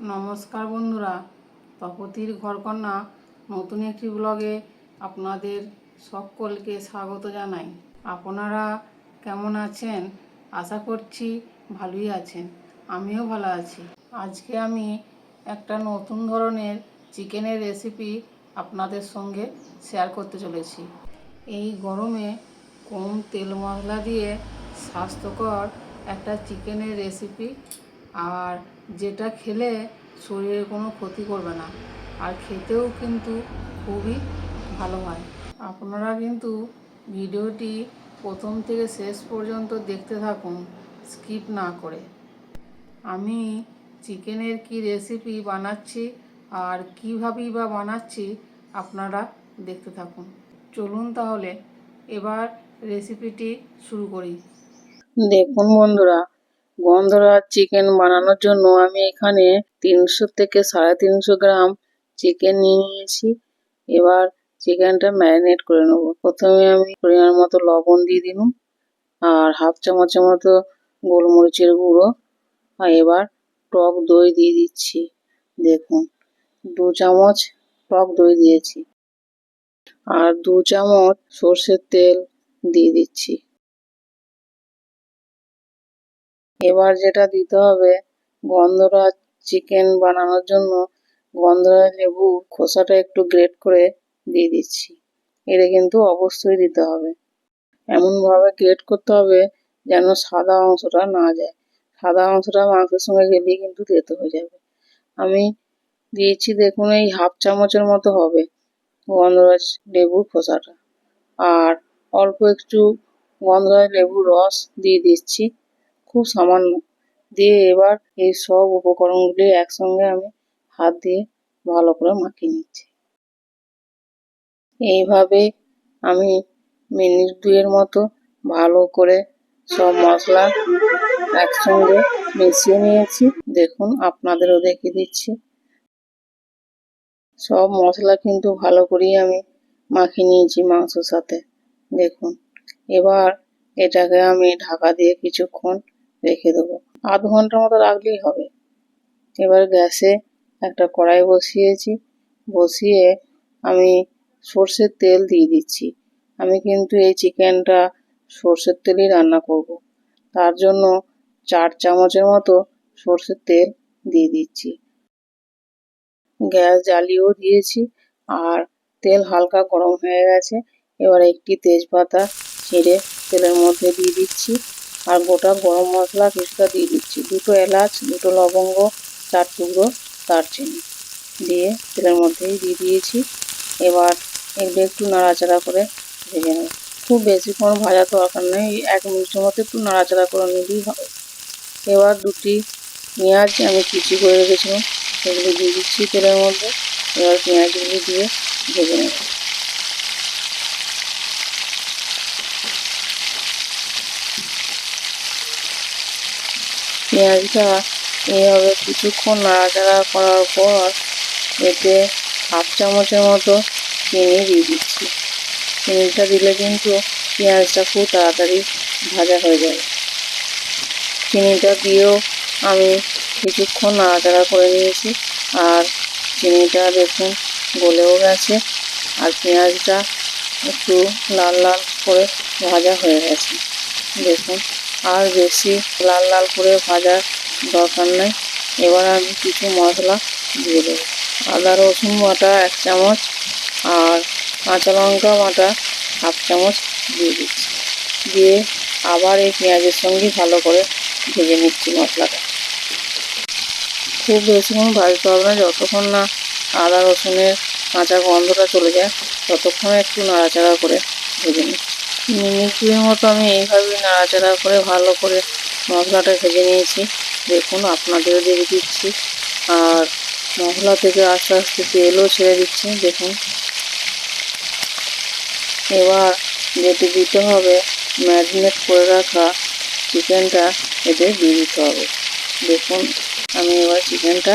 নমস্কার বন্ধুরা, তপতির ঘরকন্যা নতুন একটি ব্লগে আপনাদের সকলকে স্বাগত জানাই। আপনারা কেমন আছেন? আশা করছি ভালোই আছেন। আমিও ভালো আছি। আজকে আমি একটা নতুন ধরনের চিকেনের রেসিপি আপনাদের সঙ্গে শেয়ার করতে চলেছি। এই গরমে কম তেল মশলা দিয়ে স্বাস্থ্যকর একটা চিকেনের রেসিপি, আর যেটা খেলে শরীরের কোনো ক্ষতি করবে না, আর খেতেও কিন্তু খুবই ভালো হয়। আপনারা কিন্তু ভিডিওটি প্রথম থেকে শেষ পর্যন্ত দেখতে থাকুন, স্কিপ না করে। আমি চিকেনের কি রেসিপি বানাচ্ছি আর কীভাবেই বা বানাচ্ছি আপনারা দেখতে থাকুন। চলুন তাহলে এবার রেসিপিটি শুরু করি। দেখুন বন্ধুরা, গন্ধরাজ চিকেন বানানোর জন্য আমি এখানে 300 থেকে 350 গ্রাম চিকেন নিয়ে নিয়েছি। এবার চিকেনটা ম্যারিনেট করে নেব। প্রথমে আমি পরিমাণ মতো লবণ দিয়ে দিলাম, আর হাফ চামচের মতো গোলমরিচের গুঁড়ো, আর এবার টক দই দিয়ে দিচ্ছি। দেখুন, 2 চামচ টক দই দিয়েছি, আর 2 চামচ সর্ষের তেল দিয়ে দিচ্ছি। এবার যেটা দিতে হবে, গন্ধরাজ চিকেন বানানোর জন্য গন্ধরাজ লেবু খোসাটা একটু গ্রেট করে দিয়ে দিচ্ছি। এটা কিন্তু অবশ্যই দিতে হবে। এমনভাবে গ্রেট করতে হবে যেন সাদা অংশটা না যায়। সাদা অংশটা মাংসের সঙ্গে গেলেই কিন্তু তেতো হয়ে যাবে। আমি দিয়েছি, দেখুন, এই হাফ চামচের মতো হবে গন্ধরাজ লেবুর খোসাটা, আর অল্প একটু গন্ধরাজ লেবুর রস দিয়ে দিচ্ছি, খুব সামান্য দিয়ে। এবার এই সব উপকরণগুলি একসঙ্গে আমি হাত দিয়ে ভালো করে মাখিয়ে নিচ্ছি। এইভাবে আমি মিনিট 2 মতো ভালো করে সব মশলা একসঙ্গে মিশিয়ে নিয়েছি। দেখুন, আপনাদেরও দেখিয়ে দিচ্ছি। সব মশলা কিন্তু ভালো করেই আমি মাখিয়ে নিয়েছি মাংসের সাথে। দেখুন, এবার এটাকে আমি ঢাকা দিয়ে কিছুক্ষণ রেখে দেবো। আধ ঘন্টার মতো রাখলেই হবে। এবার গ্যাসে একটা কড়াই বসিয়ে আমি সর্ষের তেল দিয়ে দিচ্ছি। আমি কিন্তু এই চিকেনটা সর্ষের তেলেই রান্না করব। তার জন্য 4 চামচের মতো সর্ষের তেল দিয়ে দিচ্ছি। গ্যাস জ্বালিয়েও দিয়েছি, আর তেল হালকা গরম হয়ে গেছে। এবার একটি তেজপাতা ছিঁড়ে তেলের মধ্যে দিয়ে দিচ্ছি, আর গোটা গরম মশলা কিছুটা দিয়ে দিচ্ছি। 2 এলাচ, 2 লবঙ্গ, 4 টুকরো দারচিনি দিয়ে তেলের মধ্যেই দিয়ে দিয়েছি। এবার এগুলো একটু নাড়াচাড়া করে ভেজে নেব। খুব বেশিক্ষণ ভাজা দরকার নেই, 1 মিনিটের মতো একটু নাড়াচাড়া করে নিলেই হবে। এবার 2টি পেঁয়াজ আমি কুচি করে রেখেছিলাম, সেগুলো দিয়ে দিচ্ছি তেলের মধ্যে। এবার পেঁয়াজগুলো দিয়ে ভেজে নেব। পেঁয়াজটা এইভাবে কিছুক্ষণ নাড়াচাড়া করার পর এতে হাফ চামচের মতো চিনি দিয়ে দিচ্ছি। চিনিটা দিলে কিন্তু পেঁয়াজটা খুব তাড়াতাড়ি ভাজা হয়ে যাবে। চিনিটা দিয়েও আমি কিছুক্ষণ নাড়াচাড়া করে নিয়েছি, আর চিনিটা দেখুন গলেও গেছে, আর পেঁয়াজটা একটু লাল লাল করে ভাজা হয়ে গেছে। দেখুন, আর বেশি লাল লাল করে ভাজার দরকার নেই। এবার আমি কিছু মশলা দিয়ে দেবো। আদা রসুন বাটা 1 চামচ, আর কাঁচা লঙ্কা বাটা হাফ চামচ দিয়ে দিচ্ছি। দিয়ে আবার এই পেঁয়াজের সঙ্গে ভালো করে ভেজে নিচ্ছি মশলাটা। খুব বেশিক্ষণ ভাজতে হবে না, যতক্ষণ না আদা রসুনের কাঁচা গন্ধটা চলে যায় ততক্ষণ একটু নাড়াচাড়া করে ভেজে নিচ্ছি। মিনিট 2 মতো আমি এইভাবে নাড়াচাড়া করে ভালো করে মশলাটা ভেজে নিয়েছি। দেখুন, আপনাদেরও দিয়ে দিচ্ছি, আর মশলা থেকে আস্তে আস্তে তেলও ছেড়ে দিচ্ছে। দেখুন, এবার যেটি দিতে হবে, ম্যারিনেট করে রাখা চিকেনটা এতে দিয়ে দিতে হবে। দেখুন, আমি এবার চিকেনটা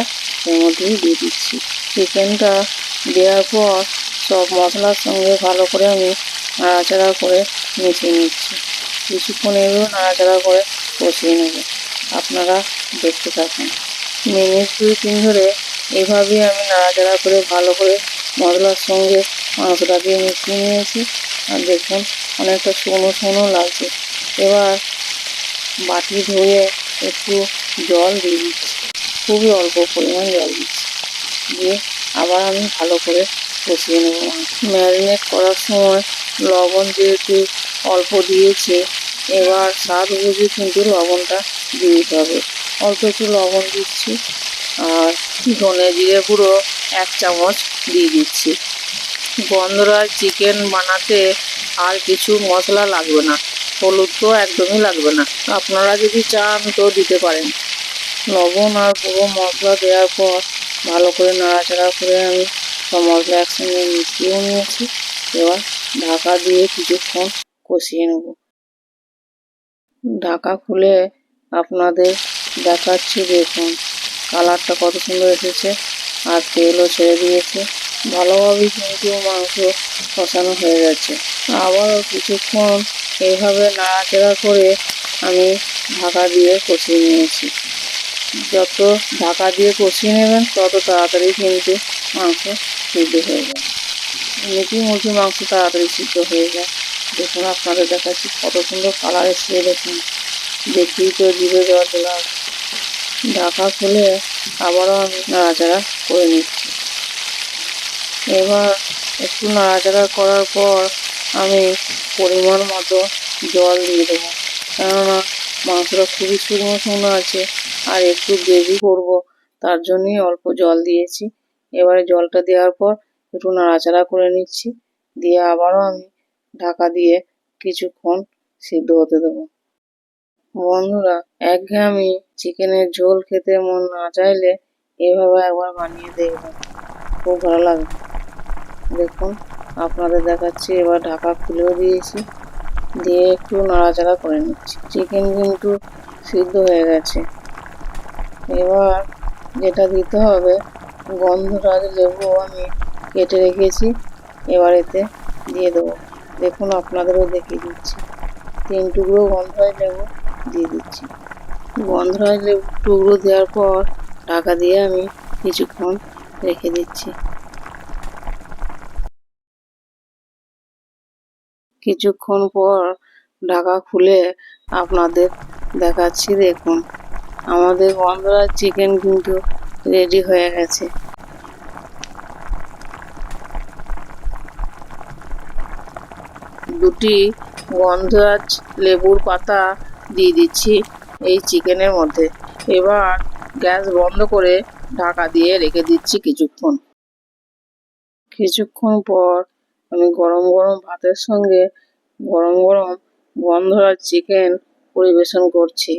এর মধ্যেই দিয়ে দিচ্ছি। চিকেনটা দেওয়ার পর সব মশলার সঙ্গে ভালো করে আমি নাড়াচাড়া করে মিশিয়ে নিচ্ছি। কিছুক্ষণ এগুলো নাড়াচাড়া করে কষিয়ে নেব। আপনারা দেখতে থাকুন। মিনিট 2-3 ধরে এভাবেই আমি নাড়াচাড়া করে ভালো করে মশলার সঙ্গে মাংসটাকে মিশিয়ে নিয়েছি। আর দেখুন অনেকটা শুকনো শুকনো লাগছে। এবার বাটি ধুয়ে একটু জল দিয়ে দিচ্ছি, খুবই অল্প পরিমাণ জল দিচ্ছি, দিয়ে আবার আমি ভালো করে কষিয়ে নেব। ম্যারিনেট করার সময় লবণ যেহেতু অল্প দিয়েছি, এবার স্বাদ বুঝে কিন্তু লবণটা দিয়ে দিতে হবে। অল্প একটু লবণ দিচ্ছি আর ধনে জিরে গুঁড়ো 1 চামচ দিয়ে দিচ্ছি। গন্ধরাজ চিকেন বানাতে আর কিছু মশলা লাগবে না, হলুদ তো একদমই লাগবে না, আপনারা যদি চান তো দিতে পারেন। লবণ আর পুরো মশলা দেওয়ার পর ভালো করে নাড়াচাড়া করে আমি সব মশলা একসঙ্গে মিশিয়েও নিয়েছি। এবার ঢাকা দিয়ে কিছুক্ষণ কষিয়ে নেব। ঢাকা খুলে আপনাদের দেখাচ্ছি, দেখুন কালারটা কত সুন্দর এসেছে আর তেলও ছেড়ে দিয়েছে। ভালোভাবেই কিন্তু মাংস কষানো হয়ে গেছে। আবারও কিছুক্ষণ এইভাবে নাড়াচাড়া করে আমি ঢাকা দিয়ে কষিয়ে নিয়েছি। যত ঢাকা দিয়ে কষিয়ে নেবেন তত তাড়াতাড়ি কিন্তু মাংস সিদ্ধ হয়ে যায়। এমনিতেই মুরগির মাংস তাড়াতাড়ি সিদ্ধ হয়ে যায়। দেখুন আপনাদের দেখাচ্ছি কত সুন্দর কালার এসেছে, দেখুন দেখেই তো জিভে জল চলে আসবে। ঢাকা খুলে আবারও আমি নাড়াচাড়া করে নিচ্ছি। এবার একটু নাড়াচাড়া করার পর আমি পরিমাণ মতো জল দিয়ে দেবো, কেননা মাংসটা খুবই শুকনো শুকনো আছে আর একটু গ্রেভি করব, তার জন্যই অল্প জল দিয়েছি। এবারে জলটা দেওয়ার পর একটু নাড়াচাড়া করে নিচ্ছি, দিয়ে আবারও আমি ঢাকা দিয়ে কিছুক্ষণ সিদ্ধ হতে দেবো। বন্ধুরা, একঘেয়েমি চিকেনের ঝোল খেতে মন না চাইলে এভাবে একবার বানিয়ে দেখবেন, খুব ভালো লাগবে। দেখুন আপনাদের দেখাচ্ছি, এবার ঢাকা খুলেও দিয়েছি, দিয়ে একটু নাড়াচাড়া করে নিচ্ছি। চিকেন কিন্তু সিদ্ধ হয়ে গেছে। এবার যেটা দিতে হবে, গন্ধরাজ লেবু আমি কেটে রেখেছি, এবার এতে দিয়ে দেবো। দেখুন আপনাদেরও দেখিয়ে দিচ্ছি, 3 টুকরো গন্ধরাজ লেবু দিয়ে দিচ্ছি। গন্ধরাজ লেবু টুকরো দেওয়ার পর ঢাকা দিয়ে আমি কিছুক্ষণ রেখে দিচ্ছি। কিছুক্ষণ পর ঢাকা খুলে আপনাদের দেখাচ্ছি, দেখুন আমাদের গন্ধরাজ চিকেন কিন্তু রেডি হয়ে গেছে। দুটি গন্ধরাজ লেবুর পাতা দিয়ে দিচ্ছি এই চিকেনের মধ্যে। এবার গ্যাস বন্ধ করে ঢাকা দিয়ে রেখে দিচ্ছি কিছুক্ষণ। কিছুক্ষণ পর আমি গরম গরম ভাতের সঙ্গে গরম গরম গন্ধরাজ চিকেন পরিবেশন করছি।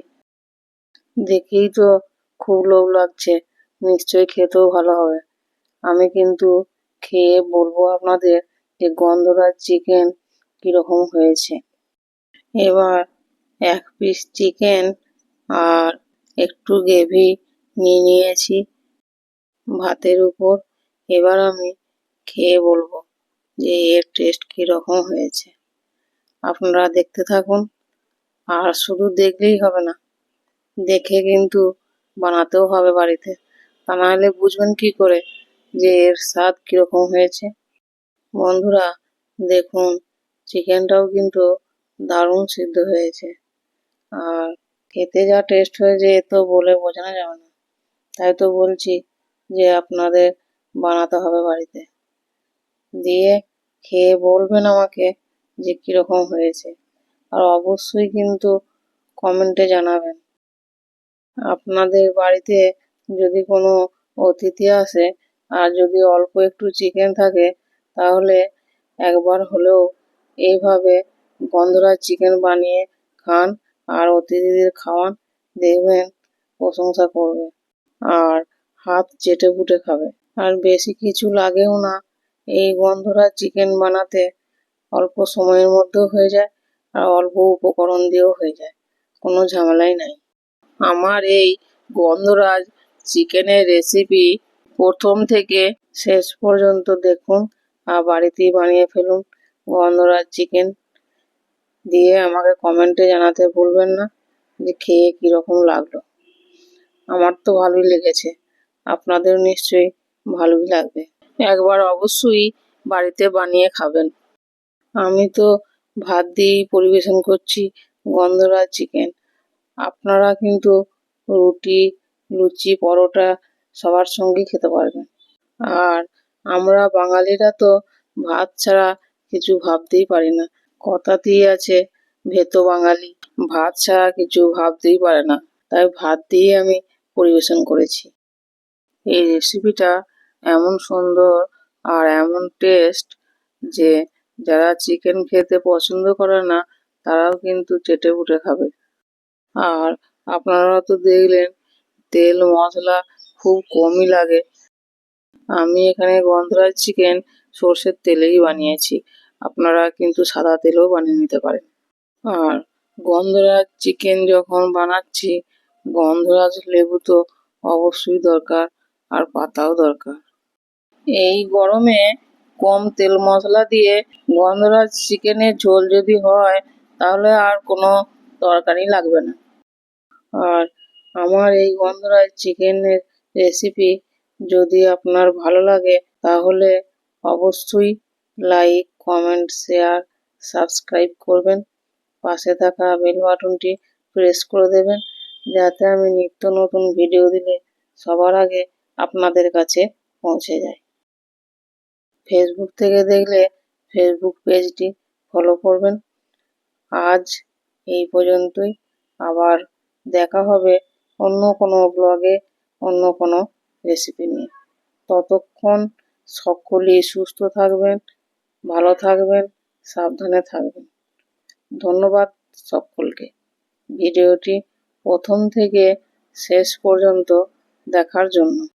দেখেই তো খুব লোভ লাগছে, নিশ্চয়ই খেতেও ভালো হবে। আমি কিন্তু খেয়ে বলবো আপনাদের যে গন্ধরাজ চিকেন কীরকম হয়েছে। এবার 1 পিস চিকেন আর একটু গ্রেভি নিয়ে নিয়েছি ভাতের উপর। এবার আমি খেয়ে বলবো যে এর টেস্ট কীরকম হয়েছে। আপনারা দেখতে থাকুন, আর শুধু দেখলেই হবে না, দেখে কিন্তু বানাতেও হবে বাড়িতে, তা নাহলে বুঝবেন কি করে যে এর স্বাদ কীরকম হয়েছে। বন্ধুরা দেখুন, চিকেনটাও কিন্তু দারুণ সিদ্ধ হয়েছে, আর খেতে যা টেস্ট হয়েছে এ তো বলে বোঝানো যাবে না। তাই তো বলছি যে আপনাদের বানাতে হবে বাড়িতে, দিয়ে খেয়ে বলবেন আমাকে যে কীরকম হয়েছে। আর অবশ্যই কিন্তু কমেন্টে জানাবেন। আপনাদের বাড়িতে যদি কোনো অতিথি আসে আর যদি অল্প একটু চিকেন থাকে, তাহলে একবার হলেও এইভাবে গন্ধরাজ চিকেন বানিয়ে খান আর অতিথিদের খাওয়ান, দেখবেন প্রশংসা করবে আর হাত চেটে পুটে খাবে। আর বেশি কিছু লাগেও না এই গন্ধরাজ চিকেন বানাতে, অল্প সময়ের মধ্যেও হয়ে যায় আর অল্প উপকরণ দিয়েও হয়ে যায়, কোনো ঝামেলাই নাই। আমার এই গন্ধরাজ চিকেনের রেসিপি প্রথম থেকে শেষ পর্যন্ত দেখুন আর বাড়িতেই বানিয়ে ফেলুন গন্ধরাজ চিকেন, দিয়ে আমাকে কমেন্টে জানাতে ভুলবেন না যে খেয়ে কীরকম লাগলো। আমার তো ভালোই লেগেছে, আপনাদের নিশ্চয়ই ভালোই লাগবে। একবার অবশ্যই বাড়িতে বানিয়ে খাবেন। আমি তো ভাত দিয়েই পরিবেশন করছি গন্ধরাজ চিকেন। আপনারা কিন্তু রুটি, লুচি, পরোটা সবার সঙ্গেই খেতে পারবেন। আর আমরা বাঙালিরা তো ভাত ছাড়া কিছু ভাবতেই পারি না। কথাতেই আছে, ভেতো বাঙালি ভাত ছাড়া কিছু ভাবতেই পারে না। তাই ভাত দিয়ে আমি পরিবেশন করেছি। এই রেসিপিটা এমন সুন্দর আর এমন টেস্ট যে যারা চিকেন খেতে পছন্দ করে না তারাও কিন্তু চেটেপুটে খাবে। আর আপনারা তো দেখলেন তেল মশলা খুব কমই লাগে। আমি এখানে গন্ধরাজ চিকেন সর্ষের তেলেই বানিয়েছি, আপনারা কিন্তু সাদা তেলেও বানিয়ে নিতে পারেন। আর গন্ধরাজ চিকেন যখন বানাচ্ছি, গন্ধরাজ লেবু তো অবশ্যই দরকার, আর পাতাও দরকার। এই গরমে কম তেল মশলা দিয়ে গন্ধরাজ চিকেনের ঝোল যদি হয় তাহলে আর কোনো তরকারি লাগবে না। আর আমার এই গন্ধরাজ চিকেনের রেসিপি যদি আপনার ভালো লাগে তাহলে অবশ্যই লাইক, কমেন্ট, শেয়ার, সাবস্ক্রাইব করবেন। পাশে থাকা বেল বাটনটি প্রেস করে দেবেন যাতে আমি নিত্য নতুন ভিডিও দিলে সবার আগে আপনাদের কাছে পৌঁছে যায়। ফেসবুক থেকে দেখলে ফেসবুক পেজটি ফলো করবেন। আজ এই পর্যন্তই, আবার দেখা হবে অন্য কোনো ব্লগে অন্য কোনো রেসিপি নিয়ে। ততক্ষণ সকলেই সুস্থ থাকবেন, ভালো থাকবেন, সাবধানে থাকবেন। ধন্যবাদ সকলকে ভিডিওটি প্রথম থেকে শেষ পর্যন্ত দেখার জন্য।